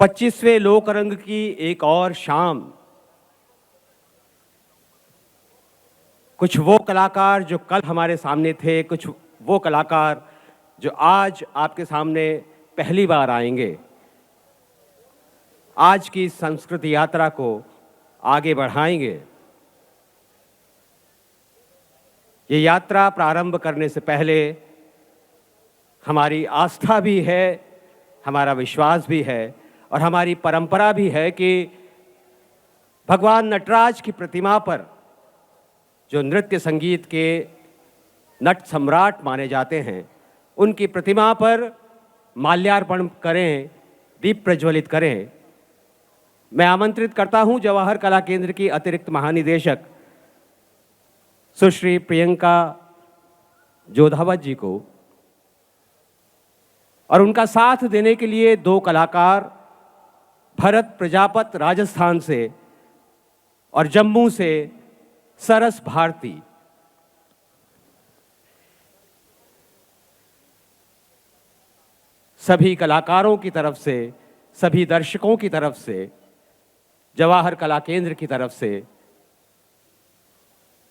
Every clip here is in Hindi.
25वें लोकरंग की एक और शाम। कुछ वो कलाकार जो कल हमारे सामने थे, कुछ वो कलाकार जो आज आपके सामने पहली बार आएंगे, आज की संस्कृति यात्रा को आगे बढ़ाएंगे। ये यात्रा प्रारंभ करने से पहले हमारी आस्था भी है, हमारा विश्वास भी है और हमारी परंपरा भी है कि भगवान नटराज की प्रतिमा पर, जो नृत्य संगीत के नट सम्राट माने जाते हैं, उनकी प्रतिमा पर माल्यार्पण करें, दीप प्रज्वलित करें। मैं आमंत्रित करता हूं जवाहर कला केंद्र की अतिरिक्त महानिदेशक सुश्री प्रियंका जोधावत जी को, और उनका साथ देने के लिए दो कलाकार भरत प्रजापत राजस्थान से और जम्मू से सरस भारती। सभी कलाकारों की तरफ से, सभी दर्शकों की तरफ से, जवाहर कला केंद्र की तरफ से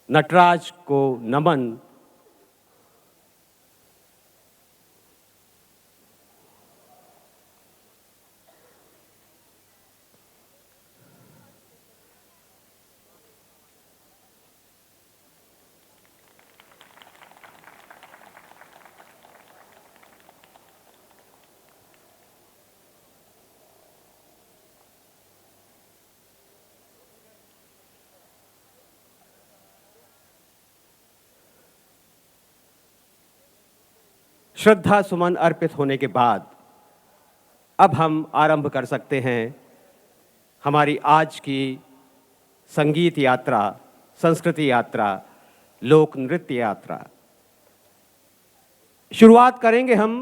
नटराज को नमन। श्रद्धा सुमन अर्पित होने के बाद अब हम आरंभ कर सकते हैं हमारी आज की संगीत यात्रा, संस्कृति यात्रा, लोक नृत्य यात्रा। शुरुआत करेंगे हम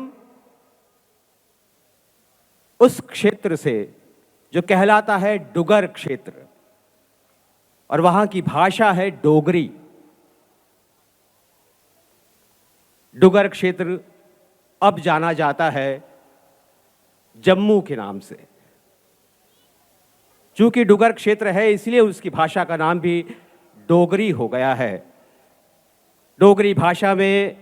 उस क्षेत्र से जो कहलाता है डुगर क्षेत्र, और वहां की भाषा है डोगरी। डुगर क्षेत्र अब जाना जाता है जम्मू के नाम से। चूंकि डुगर क्षेत्र है, इसलिए उसकी भाषा का नाम भी डोगरी हो गया है। डोगरी भाषा में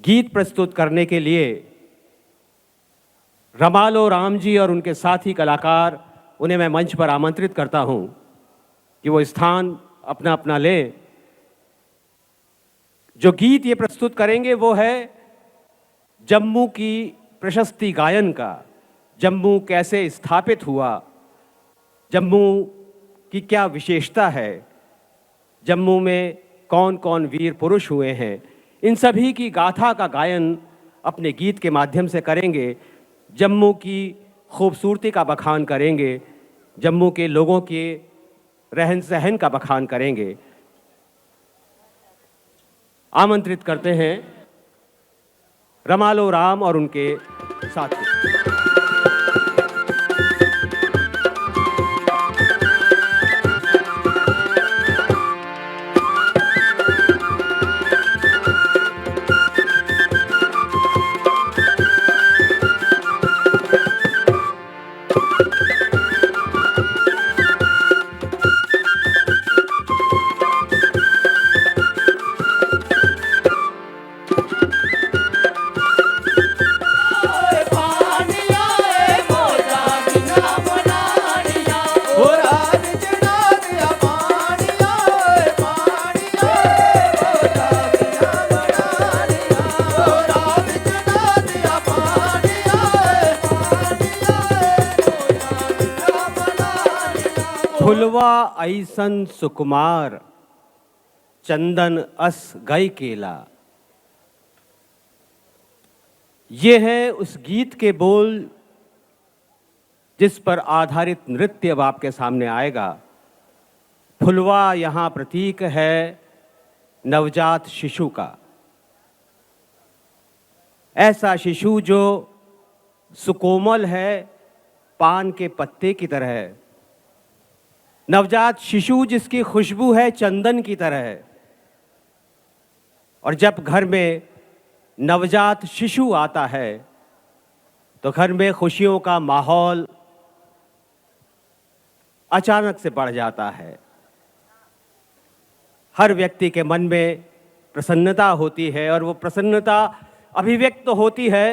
गीत प्रस्तुत करने के लिए रमालो राम जी और उनके साथी कलाकार, उन्हें मैं मंच पर आमंत्रित करता हूं कि वो स्थान अपना अपना लें। जो गीत ये प्रस्तुत करेंगे वो है जम्मू की प्रशस्ति गायन का। जम्मू कैसे स्थापित हुआ, जम्मू की क्या विशेषता है, जम्मू में कौन कौन वीर पुरुष हुए हैं, इन सभी की गाथा का गायन अपने गीत के माध्यम से करेंगे। जम्मू की खूबसूरती का बखान करेंगे, जम्मू के लोगों के रहन सहन का बखान करेंगे। आमंत्रित करते हैं रमालो राम और उनके साथी। फुलवा ऐसन सुकुमार चंदन अस गई केला। ये है उस गीत के बोल जिस पर आधारित नृत्य अब आपके सामने आएगा। फुलवा यहाँ प्रतीक है नवजात शिशु का, ऐसा शिशु जो सुकोमल है, पान के पत्ते की तरह है। नवजात शिशु जिसकी खुशबू है चंदन की तरह है। और जब घर में नवजात शिशु आता है तो घर में खुशियों का माहौल अचानक से बढ़ जाता है। हर व्यक्ति के मन में प्रसन्नता होती है और वो प्रसन्नता अभिव्यक्त होती है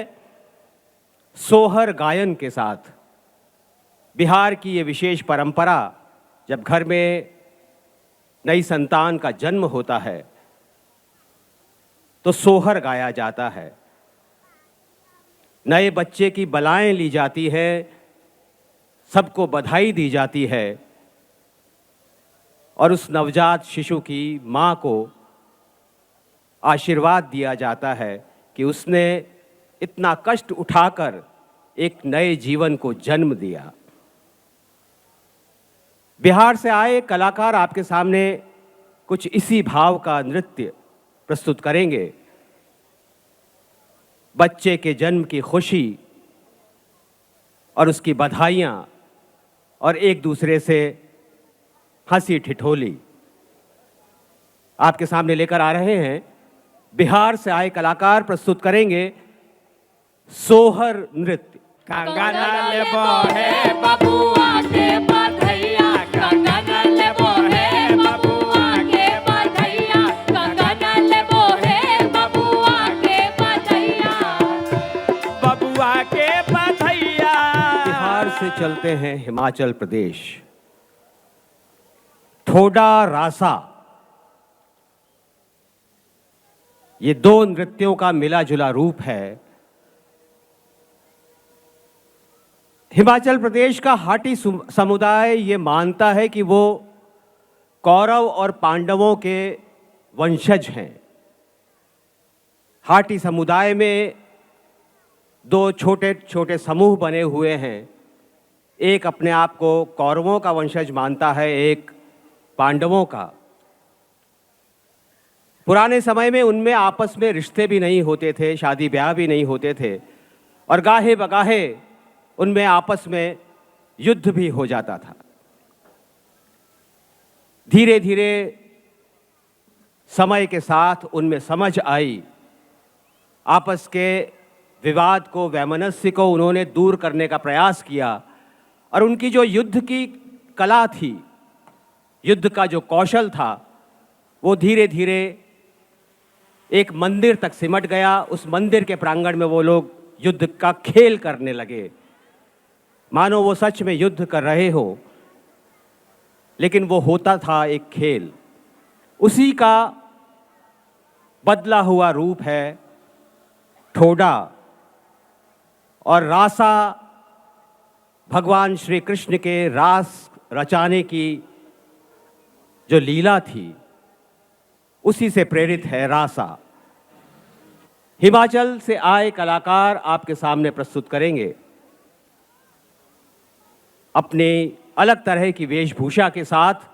सोहर गायन के साथ। बिहार की ये विशेष परंपरा, जब घर में नई संतान का जन्म होता है तो सोहर गाया जाता है, नए बच्चे की बलाएं ली जाती है, सबको बधाई दी जाती है और उस नवजात शिशु की माँ को आशीर्वाद दिया जाता है कि उसने इतना कष्ट उठाकर एक नए जीवन को जन्म दिया। बिहार से आए कलाकार आपके सामने कुछ इसी भाव का नृत्य प्रस्तुत करेंगे। बच्चे के जन्म की खुशी और उसकी बधाइयाँ और एक दूसरे से हंसी ठिठोली आपके सामने लेकर आ रहे हैं। बिहार से आए कलाकार प्रस्तुत करेंगे सोहर नृत्य। कंगन लेबो है बबुआ के बधैया, कंगन लेबो है बबुआ के बधैया, कंगन लेबो है बबुआ के बधैया, बबुआ के बधैया। बिहार से चलते हैं हिमाचल प्रदेश। ठोडा रासा, ये दो नृत्यों का मिला जुला रूप है। हिमाचल प्रदेश का हाटी समुदाय ये मानता है कि वो कौरव और पांडवों के वंशज हैं। हाटी समुदाय में दो छोटे छोटे समूह बने हुए हैं। एक अपने आप को कौरवों का वंशज मानता है, एक पांडवों का। पुराने समय में उनमें आपस में रिश्ते भी नहीं होते थे, शादी ब्याह भी नहीं होते थे और गाहे बगाहे उनमें आपस में युद्ध भी हो जाता था। धीरे धीरे समय के साथ उनमें समझ आई। आपस के विवाद को, वैमनस्य को उन्होंने दूर करने का प्रयास किया और उनकी जो युद्ध की कला थी, युद्ध का जो कौशल था, वो धीरे धीरे एक मंदिर तक सिमट गया। उस मंदिर के प्रांगण में वो लोग युद्ध का खेल करने लगे, मानो वो सच में युद्ध कर रहे हो, लेकिन वो होता था एक खेल। उसी का बदला हुआ रूप है ठोडा। और रासा भगवान श्री कृष्ण के रास रचाने की जो लीला थी, उसी से प्रेरित है रासा। हिमाचल से आए कलाकार आपके सामने प्रस्तुत करेंगे। अपने अलग तरह की वेशभूषा के साथ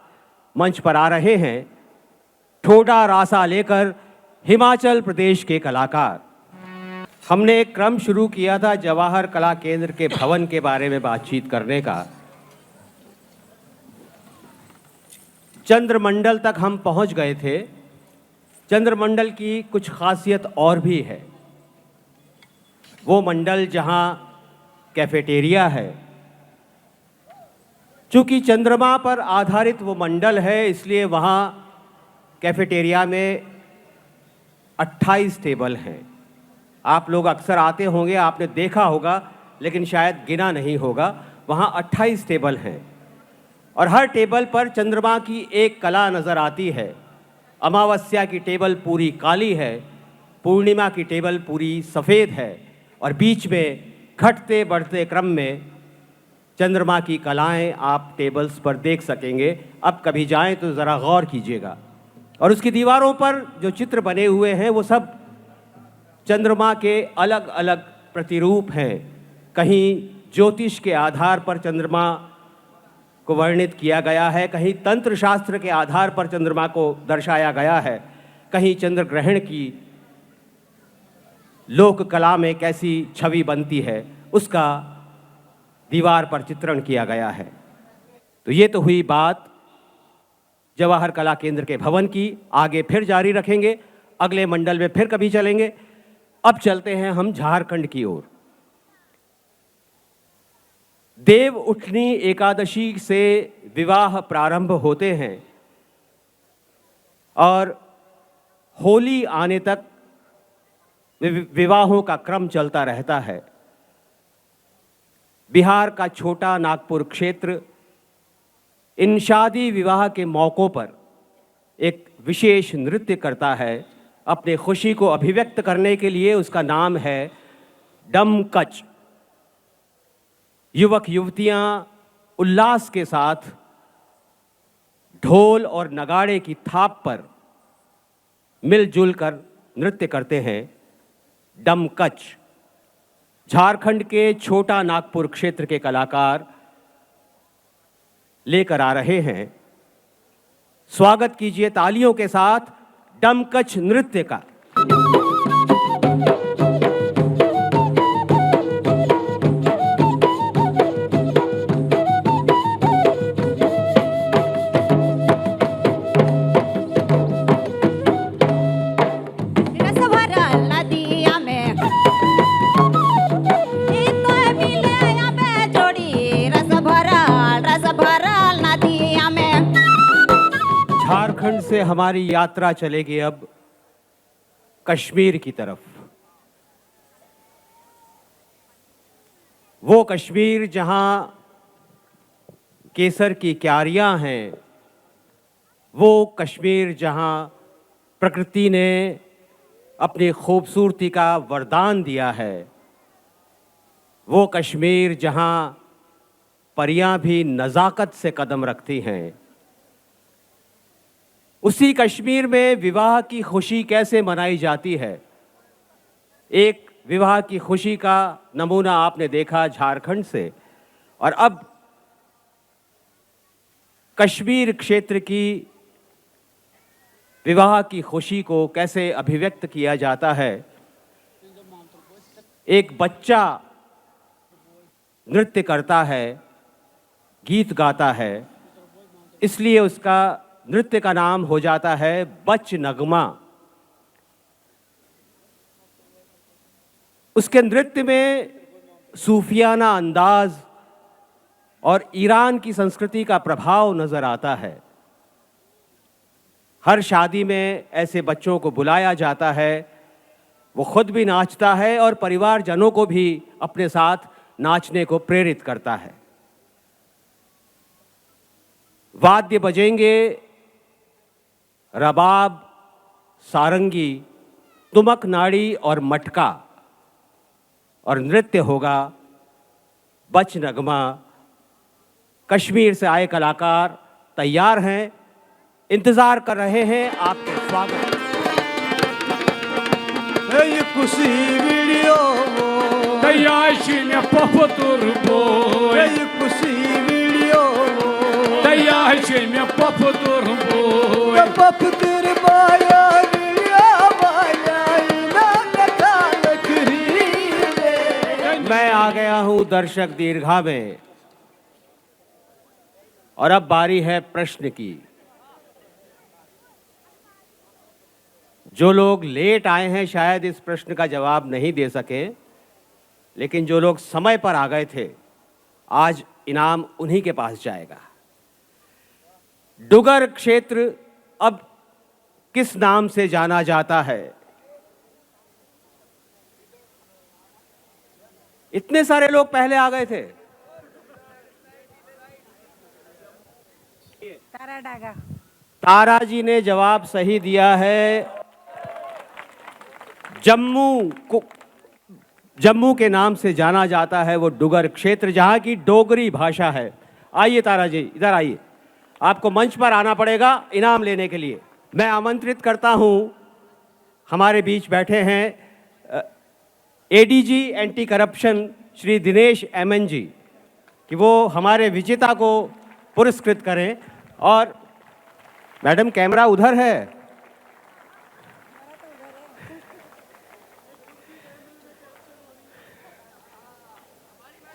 मंच पर आ रहे हैं ठोडा रासा लेकर हिमाचल प्रदेश के कलाकार। हमने एक क्रम शुरू किया था जवाहर कला केंद्र के भवन के बारे में बातचीत करने का। चंद्रमंडल तक हम पहुंच गए थे। चंद्रमंडल की कुछ खासियत और भी है। वो मंडल जहां कैफेटेरिया है, चूंकि चंद्रमा पर आधारित वो मंडल है, इसलिए वहाँ कैफेटेरिया में 28 टेबल हैं। आप लोग अक्सर आते होंगे, आपने देखा होगा, लेकिन शायद गिना नहीं होगा। वहाँ 28 टेबल हैं और हर टेबल पर चंद्रमा की एक कला नज़र आती है। अमावस्या की टेबल पूरी काली है, पूर्णिमा की टेबल पूरी सफ़ेद है और बीच में घटते बढ़ते क्रम में चंद्रमा की कलाएं आप टेबल्स पर देख सकेंगे। अब कभी जाएं तो ज़रा गौर कीजिएगा। और उसकी दीवारों पर जो चित्र बने हुए हैं वो सब चंद्रमा के अलग अलग प्रतिरूप हैं। कहीं ज्योतिष के आधार पर चंद्रमा को वर्णित किया गया है, कहीं तंत्र शास्त्र के आधार पर चंद्रमा को दर्शाया गया है, कहीं चंद्र ग्रहण की लोक कला में कैसी छवि बनती है उसका दीवार पर चित्रण किया गया है। तो ये तो हुई बात जवाहर कला केंद्र के भवन की। आगे फिर जारी रखेंगे, अगले मंडल में फिर कभी चलेंगे। अब चलते हैं हम झारखंड की ओर। देव उठनी एकादशी से विवाह प्रारंभ होते हैं और होली आने तक विवाहों का क्रम चलता रहता है। बिहार का छोटा नागपुर क्षेत्र इन शादी विवाह के मौक़ों पर एक विशेष नृत्य करता है। अपने खुशी को अभिव्यक्त करने के लिए उसका नाम है डमकच। युवक युवतियां उल्लास के साथ ढोल और नगाड़े की थाप पर मिलजुल कर नृत्य करते हैं। डमकच झारखंड के छोटा नागपुर क्षेत्र के कलाकार लेकर आ रहे हैं। स्वागत कीजिए तालियों के साथ डमकच नृत्य का। रस भरल नदिया में ई तो मिले अबे जोड़ी रस भरल नदिया में। झारखंड से हमारी यात्रा चलेगी अब कश्मीर की तरफ। वो कश्मीर जहां केसर की क्यारियां हैं, वो कश्मीर जहां प्रकृति ने अपनी खूबसूरती का वरदान दिया है, वो कश्मीर जहां परियां भी नज़ाकत से कदम रखती हैं। उसी कश्मीर में विवाह की खुशी कैसे मनाई जाती है। एक विवाह की खुशी का नमूना आपने देखा झारखंड से, और अब कश्मीर क्षेत्र की विवाह की खुशी को कैसे अभिव्यक्त किया जाता है। एक बच्चा नृत्य करता है, गीत गाता है, इसलिए उसका नृत्य का नाम हो जाता है बच नगमा। उसके नृत्य में सूफियाना अंदाज और ईरान की संस्कृति का प्रभाव नजर आता है। हर शादी में ऐसे बच्चों को बुलाया जाता है, वो खुद भी नाचता है और परिवारजनों को भी अपने साथ नाचने को प्रेरित करता है। वाद्य बजेंगे, रबाब, सारंगी, तुमक नाड़ी और मटका, और नृत्य होगा बच नगमा। कश्मीर से आए कलाकार तैयार हैं, इंतजार कर रहे हैं आपके स्वागत। Kusi video, Dayashine papaturbo, kusi video, Dayashine papaturbo, papdır baya video baya inan kal kri. मैं आ गया हूं दर्शक दीर्घा में, और अब बारी है प्रश्न की। जो लोग लेट आए हैं शायद इस प्रश्न का जवाब नहीं दे सके, लेकिन जो लोग समय पर आ गए थे, आज इनाम उन्हीं के पास जाएगा। डुगर क्षेत्र अब किस नाम से जाना जाता है? इतने सारे लोग पहले आ गए थे। तारा जी ने जवाब सही दिया है। जम्मू के नाम से जाना जाता है वो डुगर क्षेत्र, जहाँ की डोगरी भाषा है। आइए तारा जी, इधर आइए, आपको मंच पर आना पड़ेगा इनाम लेने के लिए। मैं आमंत्रित करता हूँ, हमारे बीच बैठे हैं ADG anti corruption Shri Dinesh MN ji, कि वो हमारे विजेता को पुरस्कृत करें। और मैडम कैमरा उधर है,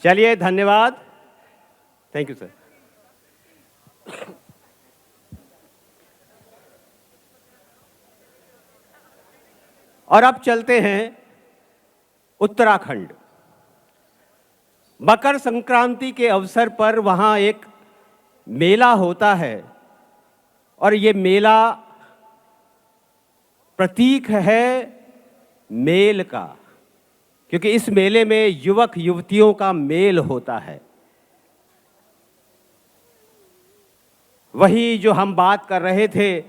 चलिए, धन्यवाद, थैंक यू सर। और अब चलते हैं उत्तराखंड। मकर संक्रांति के अवसर पर वहाँ एक मेला होता है और ये मेला प्रतीक है मेल का, क्योंकि इस मेले में युवक युवतियों का मेल होता है। वही जो हम बात कर रहे थे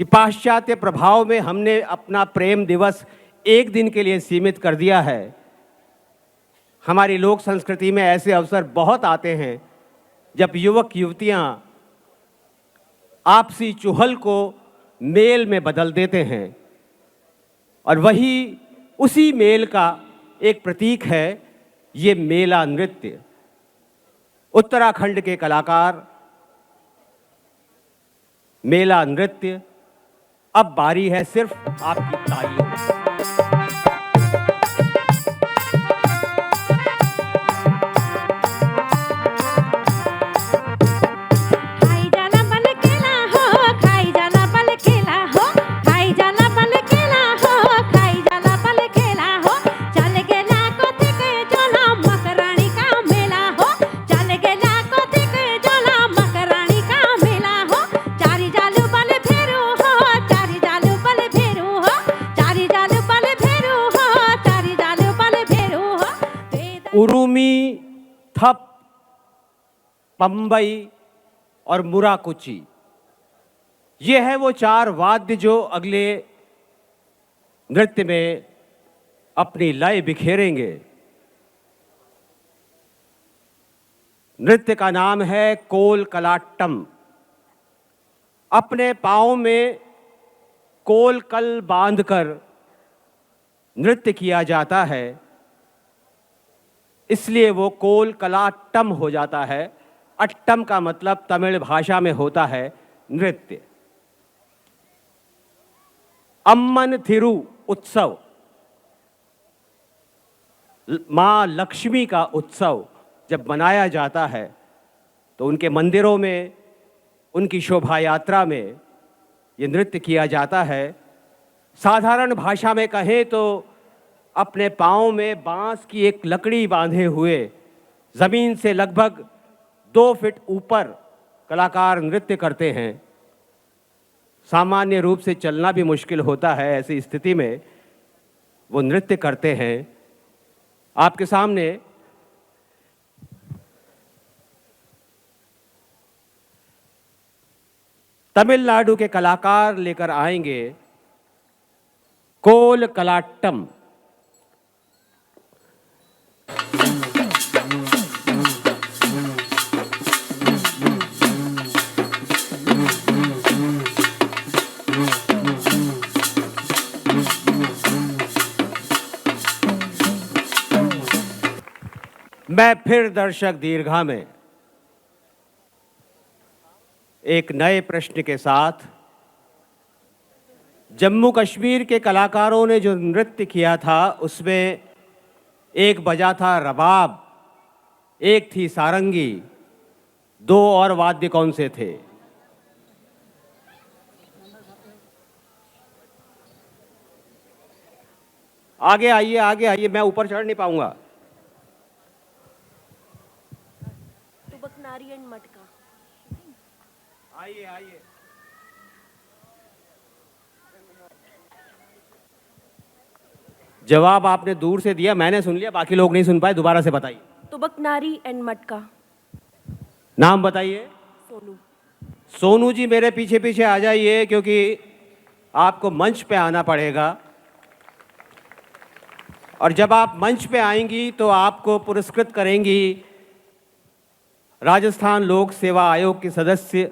कि पाश्चात्य प्रभाव में हमने अपना प्रेम दिवस एक दिन के लिए सीमित कर दिया है। हमारी लोक संस्कृति में ऐसे अवसर बहुत आते हैं जब युवक युवतियां आपसी चुहल को मेल में बदल देते हैं, और वही उसी मेल का एक प्रतीक है ये मेला नृत्य। उत्तराखंड के कलाकार मेला नृत्य, अब बारी है सिर्फ आपकी तालियों की। खाई जाना बल केला हो, खाई जाना बल केला हो, खाई जाना बल केला हो, खाई जाना बल केला हो। चल गेला कोथी के जोला मकरानी का मेला हो, चल गेला कोथी के जोला मकरानी का मेला हो। चारी जालू बल फेरू हो, चारी जालू बल फेरू हो, चारी जालू बल फेरू हो, चारी जालू बल फेरू हो। उरुमी, थप, पंबई और मुराकुची, ये है वो चार वाद्य जो अगले नृत्य में अपनी लय बिखेरेंगे। नृत्य का नाम है कोल कलाट्टम। अपने पाँव में कोल कल बांधकर नृत्य किया जाता है, इसलिए वो कोल कलाट्टम हो जाता है। अट्टम का मतलब तमिल भाषा में होता है नृत्य। अम्मन थिरु उत्सव, माँ लक्ष्मी का उत्सव जब मनाया जाता है तो उनके मंदिरों में, उनकी शोभा यात्रा में ये नृत्य किया जाता है। साधारण भाषा में कहें तो अपने पाँव में बांस की एक लकड़ी बांधे हुए जमीन से लगभग 2 फीट ऊपर कलाकार नृत्य करते हैं। सामान्य रूप से चलना भी मुश्किल होता है, ऐसी स्थिति में वो नृत्य करते हैं। आपके सामने तमिलनाडु के कलाकार लेकर आएंगे कोल कलाट्टम। मैं फिर दर्शक दीर्घा में एक नए प्रश्न के साथ, जम्मू कश्मीर के कलाकारों ने जो नृत्य किया था उसमें एक बजा था रबाब, एक थी सारंगी, 2 और वाद्य कौन से थे? आगे आइए, आगे आइए, मैं ऊपर चढ़ नहीं पाऊंगा। तुबकनारी एंड मटका। आइए आइए। जवाब आपने दूर से दिया, मैंने सुन लिया, बाकी लोग नहीं सुन पाए। दोबारा से बताइए। तुबकनारी एंड मटका। नाम बताइए। सोनू। सोनू जी मेरे पीछे पीछे आ जाइए, क्योंकि आपको मंच पे आना पड़ेगा, और जब आप मंच पे आएंगी तो आपको पुरस्कृत करेंगी राजस्थान लोक सेवा आयोग की सदस्य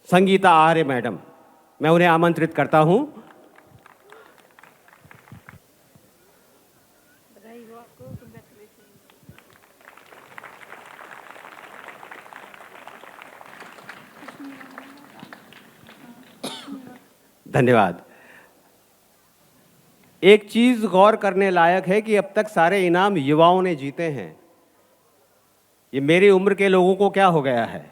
संगीता आर्य मैडम। मैं उन्हें आमंत्रित करता हूं। धन्यवाद। एक चीज गौर करने लायक है कि अब तक सारे इनाम युवाओं ने जीते हैं। ये मेरी उम्र के लोगों को क्या हो गया है,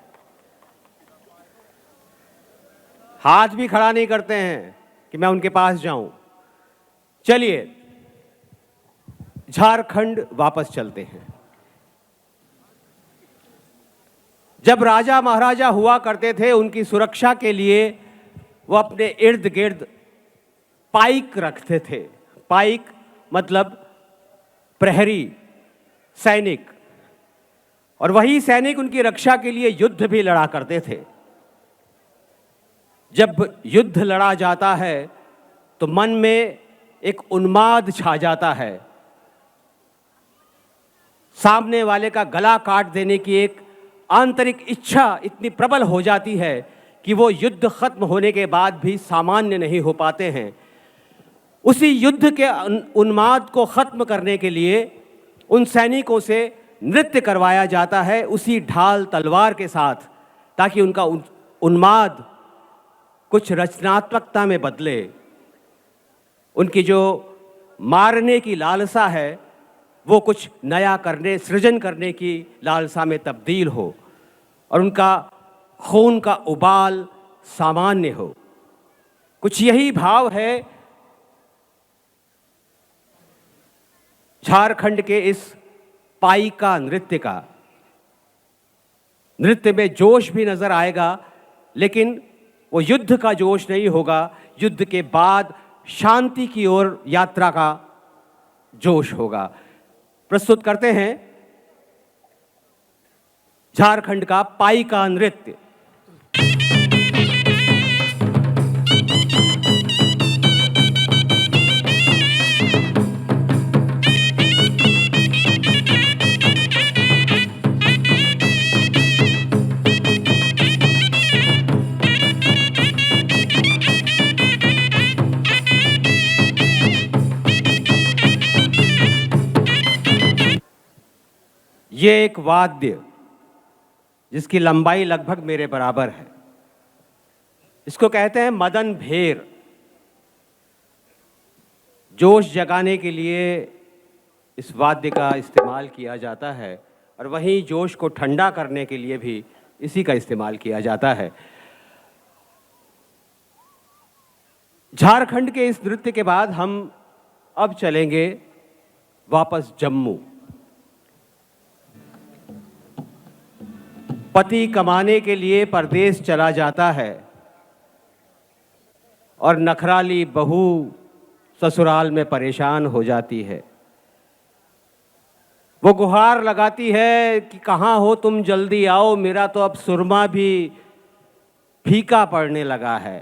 हाथ भी खड़ा नहीं करते हैं कि मैं उनके पास जाऊं। चलिए, झारखंड वापस चलते हैं। जब राजा महाराजा हुआ करते थे, उनकी सुरक्षा के लिए वो अपने इर्द गिर्द पाइक रखते थे। पाइक मतलब प्रहरी, सैनिक, और वही सैनिक उनकी रक्षा के लिए युद्ध भी लड़ा करते थे। जब युद्ध लड़ा जाता है तो मन में एक उन्माद छा जाता है, सामने वाले का गला काट देने की एक आंतरिक इच्छा इतनी प्रबल हो जाती है कि वो युद्ध खत्म होने के बाद भी सामान्य नहीं हो पाते हैं। उसी युद्ध के उन्माद को खत्म करने के लिए उन सैनिकों से नृत्य करवाया जाता है, उसी ढाल तलवार के साथ, ताकि उनका उन्माद कुछ रचनात्मकता में बदले, उनकी जो मारने की लालसा है वो कुछ नया करने, सृजन करने की लालसा में तब्दील हो, और उनका खून का उबाल सामान्य हो। कुछ यही भाव है झारखंड के इस पाइका नृत्य का। नृत्य में जोश भी नजर आएगा, लेकिन वो युद्ध का जोश नहीं होगा, युद्ध के बाद शांति की ओर यात्रा का जोश होगा। प्रस्तुत करते हैं झारखंड का पाइका नृत्य। ये एक वाद्य जिसकी लंबाई लगभग मेरे बराबर है, इसको कहते हैं मदन भेर। जोश जगाने के लिए इस वाद्य का इस्तेमाल किया जाता है, और वहीं जोश को ठंडा करने के लिए भी इसी का इस्तेमाल किया जाता है। झारखंड के इस नृत्य के बाद हम अब चलेंगे वापस जम्मू। पति कमाने के लिए परदेश चला जाता है और नखराली बहू ससुराल में परेशान हो जाती है। वो गुहार लगाती है कि कहाँ हो तुम, जल्दी आओ, मेरा तो अब सुरमा भी फीका पड़ने लगा है।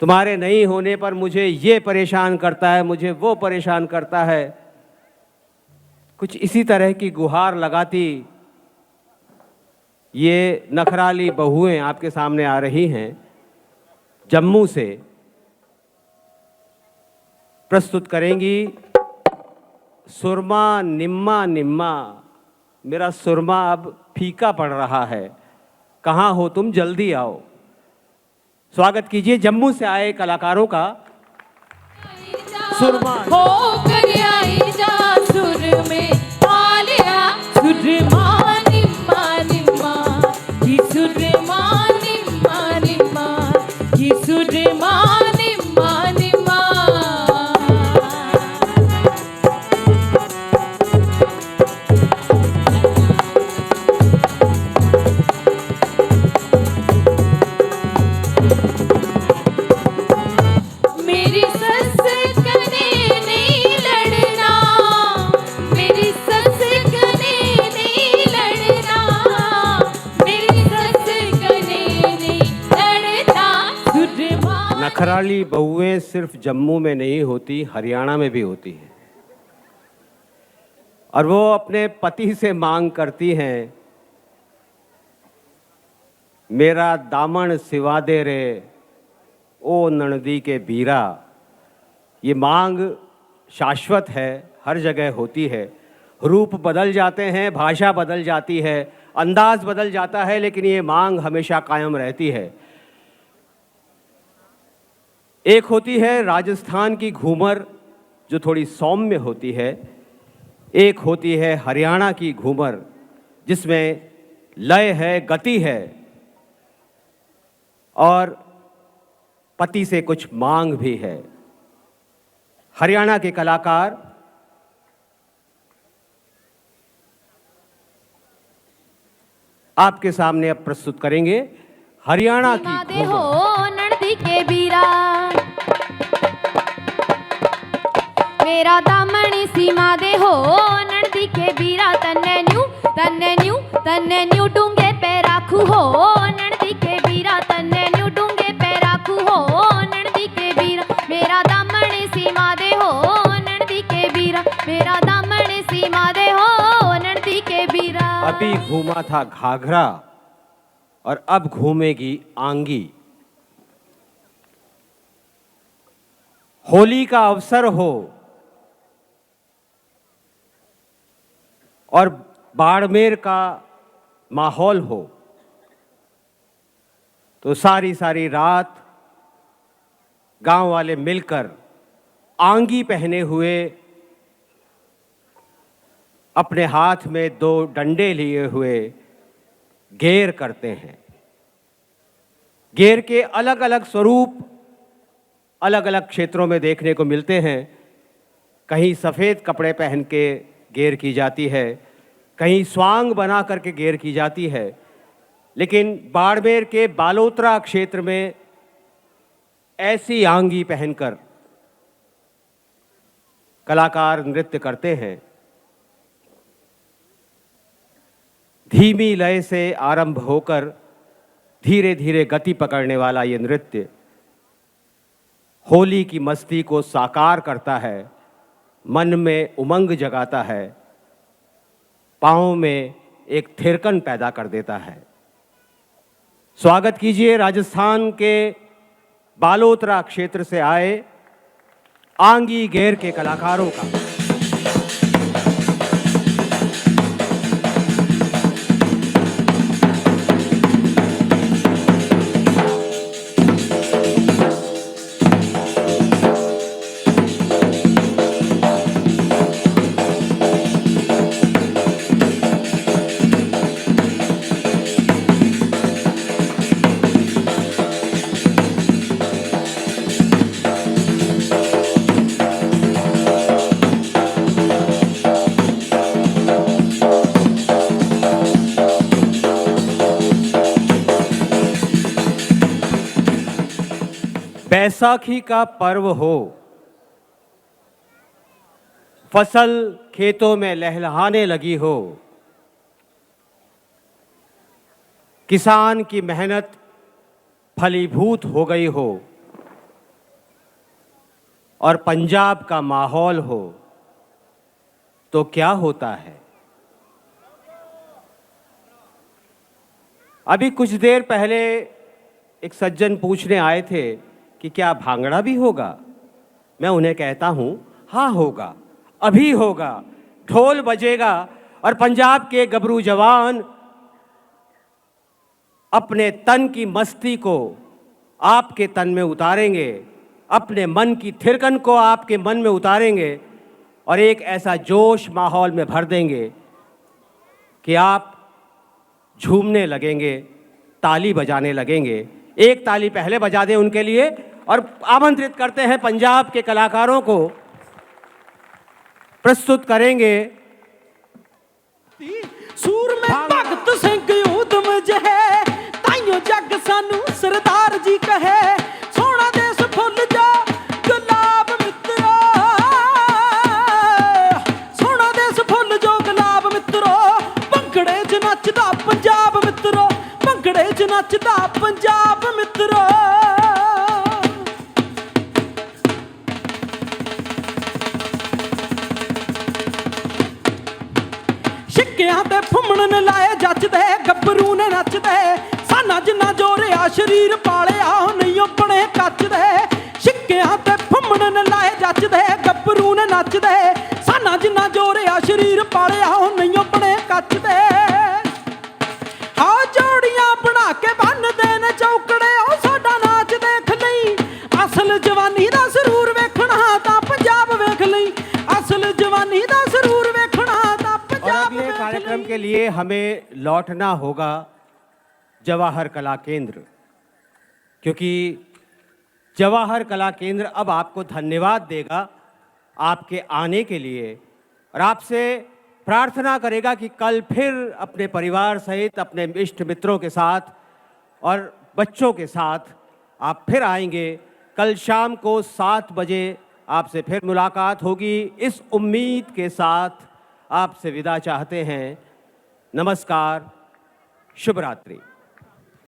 तुम्हारे नहीं होने पर मुझे ये परेशान करता है, मुझे वो परेशान करता है। कुछ इसी तरह की गुहार लगाती ये नखराली बहुएं आपके सामने आ रही हैं जम्मू से। प्रस्तुत करेंगी सुरमा निम्मा निम्मा, मेरा सुरमा अब फीका पड़ रहा है, कहाँ हो तुम, जल्दी आओ। स्वागत कीजिए जम्मू से आए कलाकारों का। सुरमा हो कर आई जा सुर में आलिया, सुरमा निम्मा निम्मा, ये सुरमा निम्मा निम्मा, ये सुरमा निम्मा निम्मा। मेरी सस कने नहीं लड़ना, मेरी सस कने नहीं लड़ना, मेरी सस कने नहीं लड़ना, सुरमा। नखराली बहुएं सिर्फ जम्मू में नहीं होती, हरियाणा में भी होती हैं, और वो अपने पति से मांग करती हैं, मेरा दामन सिवा दे रे ओ ननदी के बीरा। ये मांग शाश्वत है, हर जगह होती है। रूप बदल जाते हैं, भाषा बदल जाती है, अंदाज बदल जाता है, लेकिन ये मांग हमेशा कायम रहती है। एक होती है राजस्थान की घूमर जो थोड़ी सौम्य होती है, एक होती है हरियाणा की घूमर जिसमें लय है, गति है, और पति से कुछ मांग भी है। हरियाणा के कलाकार आपके सामने अब प्रस्तुत करेंगे हरियाणा सीमा की दे हो घूमर। नड़दी के बीरा, मेरा दामनी सीमा दे हो नड़दी के बीरा, तन्ने न्यू डूंगे पे राखू हो नड़दी के बीरा, तन्ने न्यू डूंगे पे राखू हो नड़दी के बीरा, मेरा दामनी सीमा दे हो नड़दी के बीरा, मेरा दामनी सीमा दे हो नड़दी के बीरा। अभी घूमा था घाघरा और अब घूमेगी आंगी। होली का अवसर हो और बाड़मेर का माहौल हो तो सारी रात गांव वाले मिलकर आंगी पहने हुए अपने हाथ में 2 डंडे लिए हुए गेर करते हैं। गेर के अलग अलग स्वरूप अलग अलग क्षेत्रों में देखने को मिलते हैं। कहीं सफ़ेद कपड़े पहन के गेर की जाती है, कहीं स्वांग बना करके गेर की जाती है, लेकिन बाड़मेर के बालोतरा क्षेत्र में ऐसी आंगी पहनकर कलाकार नृत्य करते हैं। धीमी लय से आरंभ होकर धीरे धीरे गति पकड़ने वाला ये नृत्य होली की मस्ती को साकार करता है, मन में उमंग जगाता है, पाँव में एक थिरकन पैदा कर देता है। स्वागत कीजिए राजस्थान के बालोतरा क्षेत्र से आए आंगी गेर के कलाकारों का। बैसाखी का पर्व हो, फसल खेतों में लहलहाने लगी हो, किसान की मेहनत फलीभूत हो गई हो और पंजाब का माहौल हो, तो क्या होता है? अभी कुछ देर पहले एक सज्जन पूछने आए थे कि क्या भांगड़ा भी होगा? मैं उन्हें कहता हूं हाँ होगा, अभी होगा। ढोल बजेगा और पंजाब के गबरू जवान अपने तन की मस्ती को आपके तन में उतारेंगे, अपने मन की थिरकन को आपके मन में उतारेंगे और एक ऐसा जोश माहौल में भर देंगे कि आप झूमने लगेंगे, ताली बजाने लगेंगे। एक ताली पहले बजा दें उनके लिए और आमंत्रित करते हैं पंजाब के कलाकारों को। प्रस्तुत करेंगे सूर में भगत सिंह उदम जहे, ताइयों जग सानू सरदार जी कहे, सोना देश फुल जा गुलाब मित्रो, सोना देश फुल जो गुलाब मित्रो, भंगड़े च नचदा पंजाब मित्रो, भंगड़े च नचदा पंजाब मित्रो। शिक्कियां ते फुमणन लाए जचदे, गब्बरू ने नचदे, साना जिन्ना जोरिया शरीर पालिया नहीं अपने कचदे। शिक्कियां ते फुमणन लाए जचदे, गब्बरू ने नचदे, साना जिन्ना जोरिया शरीर पालिया नहीं अपने कचदे। हाँ जोड़ियां बना के बन देने चौकड़े, ओ साडा नाच देख लई, असल जवानी दा सरूर वेखना तां पंजाब वेख लई, असल जवानी दा सरूर वेखना तां पंजाब अगले कार्यक्रम के लिए हमें लौटना होगा जवाहर कला केंद्र, क्योंकि जवाहर कला केंद्र अब आपको धन्यवाद देगा आपके आने के लिए और आपसे प्रार्थना करेगा कि कल फिर अपने परिवार सहित अपने इष्ट मित्रों के साथ और बच्चों के साथ आप फिर आएंगे। कल शाम को 7 बजे आपसे फिर मुलाकात होगी। इस उम्मीद के साथ आपसे विदा चाहते हैं। नमस्कार, शुभ रात्रि।